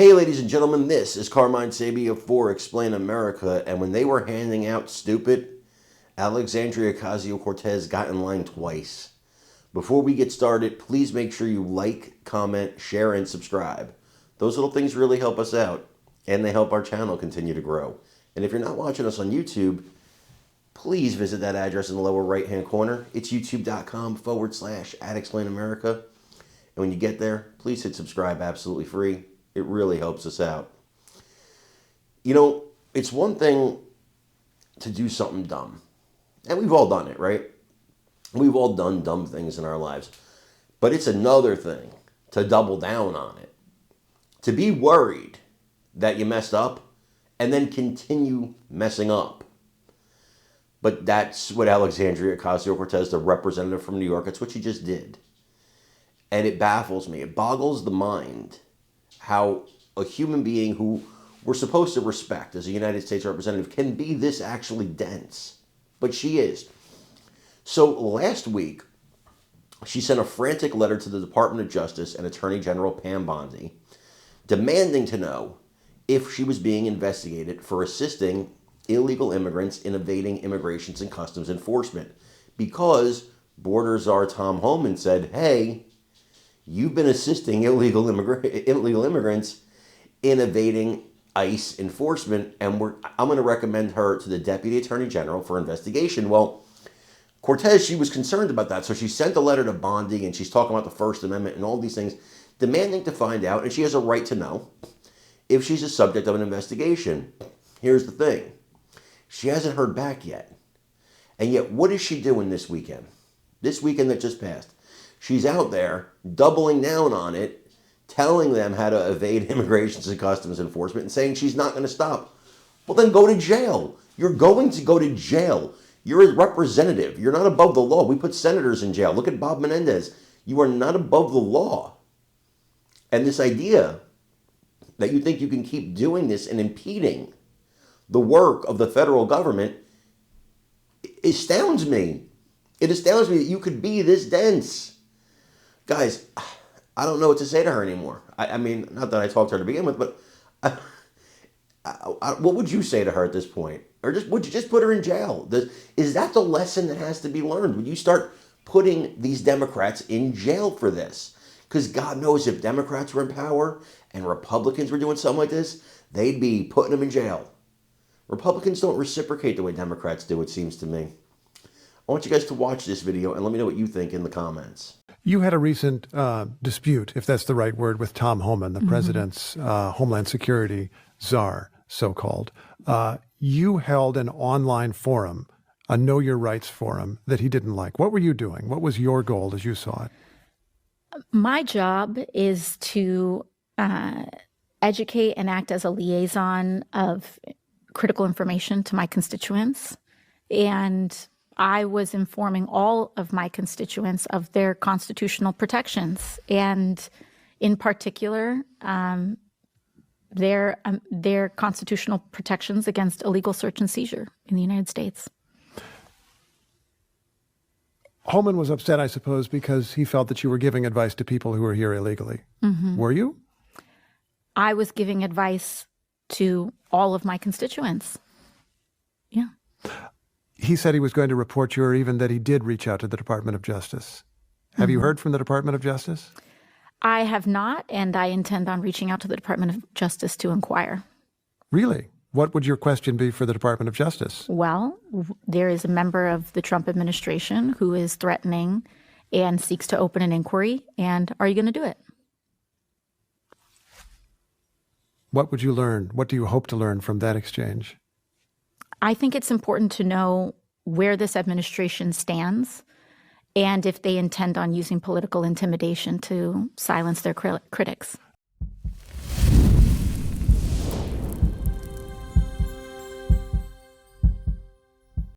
Hey, ladies and gentlemen, this is Carmine Sabia for Explain America, and when they were handing out stupid, Alexandria Ocasio-Cortez got in line twice. Before we get started, please make sure you like, comment, share, and subscribe. Those little things really help us out, and they help our channel continue to grow. And if you're not watching us on YouTube, please visit that address in the lower right-hand corner. It's youtube.com/@ExplainAmerica. And when you get there, please hit subscribe absolutely free. It really helps us out. You know, it's one thing to do something dumb. And we've all done it, right? We've all done dumb things in our lives. But it's another thing to double down on it. To be worried that you messed up and then continue messing up. But that's what Alexandria Ocasio-Cortez, the representative from New York, that's what she just did. And it baffles me. It boggles the mind how a human being who we're supposed to respect as a United States representative can be this actually dense. But she is. So last week, she sent a frantic letter to the Department of Justice and Attorney General Pam Bondi demanding to know if she was being investigated for assisting illegal immigrants in evading Immigration and Customs Enforcement, because Border Czar Tom Homan said, hey, you've been assisting illegal immigrants in evading ICE enforcement, and I'm going to recommend her to the Deputy Attorney General for investigation. Well, Cortez, she was concerned about that, so she sent a letter to Bondi, and she's talking about the First Amendment and all these things, demanding to find out, and she has a right to know, if she's a subject of an investigation. Here's the thing. She hasn't heard back yet. And yet, what is she doing this weekend? This weekend that just passed. She's out there doubling down on it, telling them how to evade Immigration and Customs Enforcement and saying she's not going to stop. Well, then go to jail. You're going to go to jail. You're a representative. You're not above the law. We put senators in jail. Look at Bob Menendez. You are not above the law. And this idea that you think you can keep doing this and impeding the work of the federal government astounds me. It astounds me that you could be this dense. Guys, I don't know what to say to her anymore. I mean, not that I talked to her to begin with, but what would you say to her at this point? Or would you just put her in jail? Is that the lesson that has to be learned? Would you start putting these Democrats in jail for this? Because God knows if Democrats were in power and Republicans were doing something like this, they'd be putting them in jail. Republicans don't reciprocate the way Democrats do, it seems to me. I want you guys to watch this video and let me know what you think in the comments. You had a recent dispute, if that's the right word, with Tom Homan, the president's Homeland Security czar, so-called. You held an online forum, a Know Your Rights forum, that he didn't like. What were you doing? What was your goal as you saw it? My job is to educate and act as a liaison of critical information to my constituents. And I was informing all of my constituents of their constitutional protections, and in particular, their constitutional protections against illegal search and seizure in the United States. Homan was upset, I suppose, because he felt that you were giving advice to people who were here illegally. Were you? I was giving advice to all of my constituents. Yeah. He said he was going to report you, or even that he did reach out to the Department of Justice. Have you heard from the Department of Justice? I have not, and I intend on reaching out to the Department of Justice to inquire. Really? What would your question be for the Department of Justice? Well, there is a member of the Trump administration who is threatening and seeks to open an inquiry, and are you going to do it? What would you learn? What do you hope to learn from that exchange? I think it's important to know where this administration stands and if they intend on using political intimidation to silence their critics.